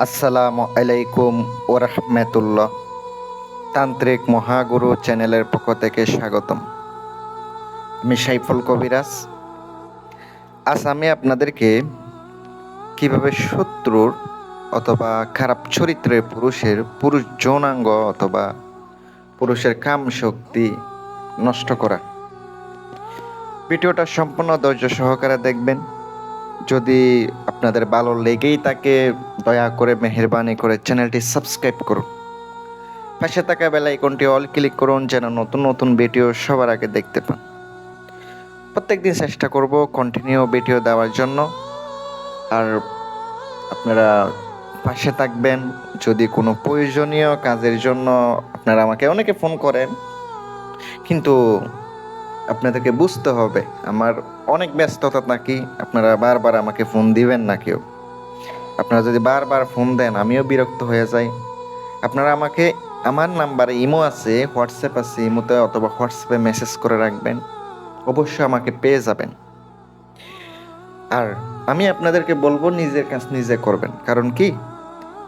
আসসালামু আলাইকুম ওরহমতুল্লাহ। তান্ত্রিক মহাগুরু চ্যানেলের পক্ষ থেকে স্বাগতম। আমি সাইফুল কবিরাজ। আজ আমি আপনাদেরকে কিভাবে শত্রুর অথবা খারাপ চরিত্রের পুরুষ যৌনাঙ্গ অথবা পুরুষের কাম শক্তি নষ্ট করা, ভিডিওটা সম্পূর্ণ ধৈর্য সহকারে দেখবেন। যদি আপনাদের ভালো লেগেই থাকে, দয়া করে মেহেরবানি করে চ্যানেলটি সাবস্ক্রাইব করুন। পাশে থাকা বেল আইকনটি অল ক্লিক করুন যেন নতুন নতুন ভিডিও সবার আগে দেখতে পান। প্রত্যেকদিন চেষ্টা করব কন্টিনিউ ভিডিও দেওয়ার জন্য। আর আপনারা পাশে থাকবেন। যদি কোনো প্রয়োজনীয় কাজের জন্য আপনারা আমাকে অনেকে ফোন করেন, কিন্তু আপনাদেরকে বুঝতে হবে আমার অনেক ব্যস্ততা থাকি, আপনারা বারবার আমাকে ফোন দিবেন না কেউ। আপনারা যদি বারবার ফোন দেন আমিও বিরক্ত হয়ে যাই। আপনারা আমাকে আমার নাম্বারে ইমো আছে, হোয়াটসঅ্যাপ আছে, ইমোতে অথবা হোয়াটসঅ্যাপে মেসেজ করে রাখবেন, অবশ্যই আমাকে পেয়ে যাবেন। আর আমি আপনাদেরকে বলবো নিজের কাজ নিজে করবেন। কারণ কি,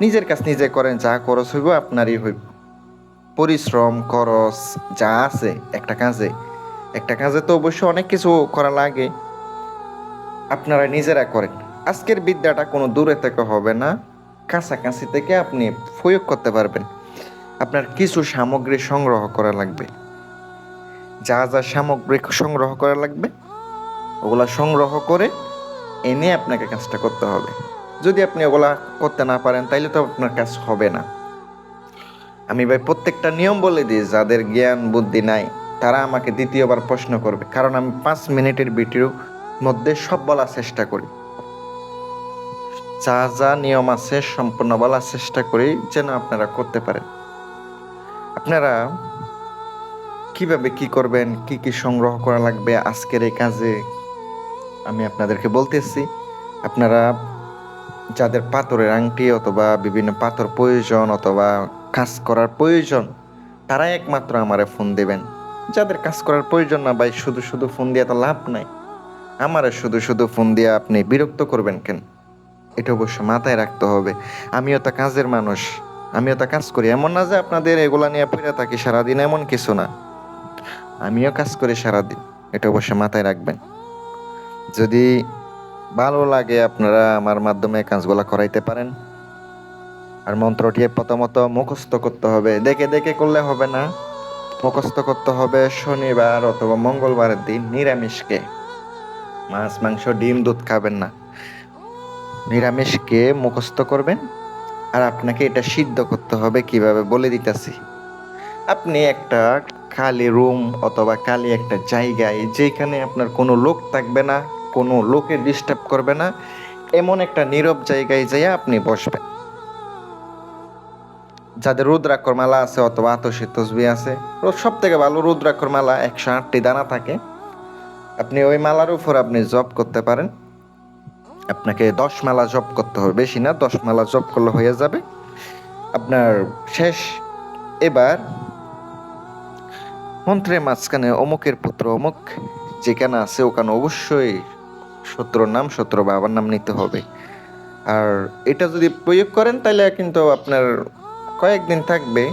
নিজের কাজ নিজে করেন, যা খরচ হইব আপনারই হইব। পরিশ্রম খরচ যা আছে একটা কাজে তো অবশ্যই অনেক কিছু করা লাগে। আপনারা নিজেরা করেন। আজকের বিদ্যাটা কোনো দূরে থেকে হবে না, কাছাকাছি থেকে আপনি প্রয়োগ করতে পারবেন। আপনার কিছু সামগ্রী সংগ্রহ করা লাগবে। যা যা সামগ্রী সংগ্রহ করা লাগবে ওগুলা সংগ্রহ করে এনে আপনাকে কাজটা করতে হবে। যদি আপনি ওগুলা করতে না পারেন তাইলে তো আপনার কাজ হবে না। আমি ভাই প্রত্যেকটা নিয়ম বলে দিই, যাদের জ্ঞান বুদ্ধি নাই তারা আমাকে দ্বিতীয়বার প্রশ্ন করবে, কারণ আমি 5 মিনিটের ভিডিওর মধ্যে সব বলার চেষ্টা করি। যা যা নিয়ম আছে সম্পূর্ণ বলার চেষ্টা করি যেন আপনারা করতে পারেন। আপনারা কিভাবে কি করবেন, কি কি সংগ্রহ করা লাগবে আজকের এই কাজে আমি আপনাদেরকে বলতেছি। আপনারা যাদের পাথরের আংটি অথবা বিভিন্ন পাথর প্রয়োজন অথবা কাজ করার প্রয়োজন তারাই একমাত্র আমারে ফোন দেবেন। যাদের কাজ করার প্রয়োজন না ভাই, শুধু শুধু ফোন দিয়ে তো লাভ নাই। আমারে শুধু শুধু ফোন দিয়ে আপনি বিরক্ত করবেন কেন, এটা অবশ্য মাথায় রাখতে হবে। আমিও তো কাজের মানুষ, আমিও তো কাজ করি। এমন না যে আপনাদের এগুলা নিয়ে পড়ে থাকি সারাদিন, এমন কিছু না। আমিও কাজ করি সারাদিন, এটা অবশ্য মাথায় রাখবেন। যদি ভালো লাগে আপনারা আমার মাধ্যমে কাজগুলো করাইতে পারেন। আর মন্ত্রটি প্রথমত মুখস্থ করতে হবে, দেখে দেখে করলে হবে না। মুখস্থ করতে হবে শনিবার অথবা মঙ্গলবারের দিন নিরামিষকে। মাছ মাংস ডিম দুধ খাবেন না, নিরামিষকে মুখস্থ করবেন। আর আপনাকে এটা সিদ্ধ করতে হবে, কিভাবে বলে দিতেছি। আপনি একটা খালি রুম অথবা খালি একটা জায়গায়, যেখানে আপনার কোনো লোক থাকবে না, কোনো লোকে ডিস্টার্ব করবে না, এমন একটা নীরব জায়গায় যাইয়া আপনি বসবেন। যাদের রুদ্রাক্ষর মালা আছে অথবা আতসী তসবি আছে, সব থেকে ভালো রুদ্রাক্ষর মালা 108টি দানা থাকে, আপনি ওই মালার উপর আপনি জপ করতে পারেন। আপনাকে 10 মালা জপ করতে হবে, বেশি না, 10 মালা জপ করলে হয়ে যাবে আপনার শেষ। এবার মন্ত্রের মাঝখানে অমুকের পুত্র অমুক যেখানে আছে ওখানে অবশ্যই শত্রুর নাম, শত্রু বাবার নাম নিতে হবে। আর এটা যদি প্রয়োগ করেন তাহলে কিন্তু আপনার কয়েকদিন থাকবে।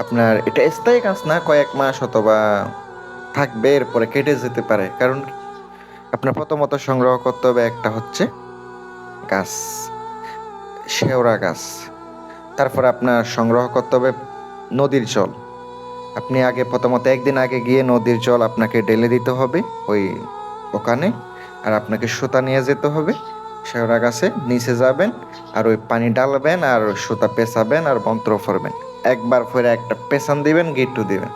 আপনার এটা স্থায়ী কাজ না, কয়েক মাস অথবা থাকবে, এরপরে কেটে যেতে পারে। কারণ আপনার প্রথমত সংগ্রহ করতে হবে একটা হচ্ছে গাছ, শেওড়া গাছ। তারপর আপনার সংগ্রহ করতে হবে নদীর জল। আপনি আগে প্রথমত একদিন আগে গিয়ে নদীর জল আপনাকে ঢেলে দিতে হবে ওখানে। আর আপনাকে সুতা নিয়ে যেতে হবে, শেওড়া গাছে নিচে যাবেন আর ওই পানি ডালবেন আর সুতা পেঁচাবেন আর মন্ত্র পড়বেন। একবার পরে একটা পেছান দিবেন, গিট্টু দিবেন।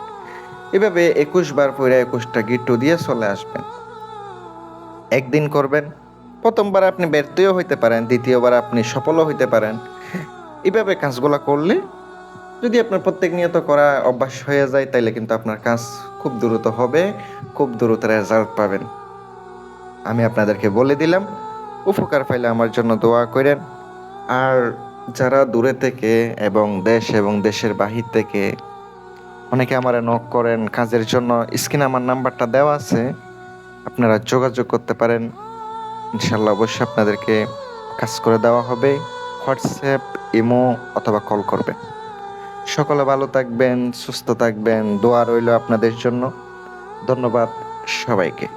এভাবে 21 বার পরে 21টা গিট্টু দিয়ে চলে আসবেন। একদিন করবেন, প্রথমবার আপনি ব্যর্থও হইতে পারেন, দ্বিতীয়বার আপনি সফলও হইতে পারেন। এভাবে কাজগুলো করলে যদি আপনার প্রত্যেক নিয়ত করা অভ্যাস হয়ে যায় তাইলে কিন্তু আপনার কাজ খুব দ্রুত হবে, খুব দ্রুত রেজাল্ট পাবেন। আমি আপনাদেরকে বলে দিলাম, উপকার পাইলে আমার জন্য দোয়া করেন। আর যারা দূরে থেকে এবং দেশের বাহির থেকে অনেকে আমার নক করেন কাজের জন্য, স্ক্রিনে আমার নাম্বারটা দেওয়া আছে, আপনারা যোগাযোগ করতে পারেন। ইনশাল্লাহ অবশ্যই আপনাদেরকে কাজ করে দেওয়া হবে, হোয়াটসঅ্যাপ, ইমো অথবা কল করবেন। সকলে ভালো থাকবেন, সুস্থ থাকবেন, দোয়া রইল আপনাদের জন্য। ধন্যবাদ সবাইকে।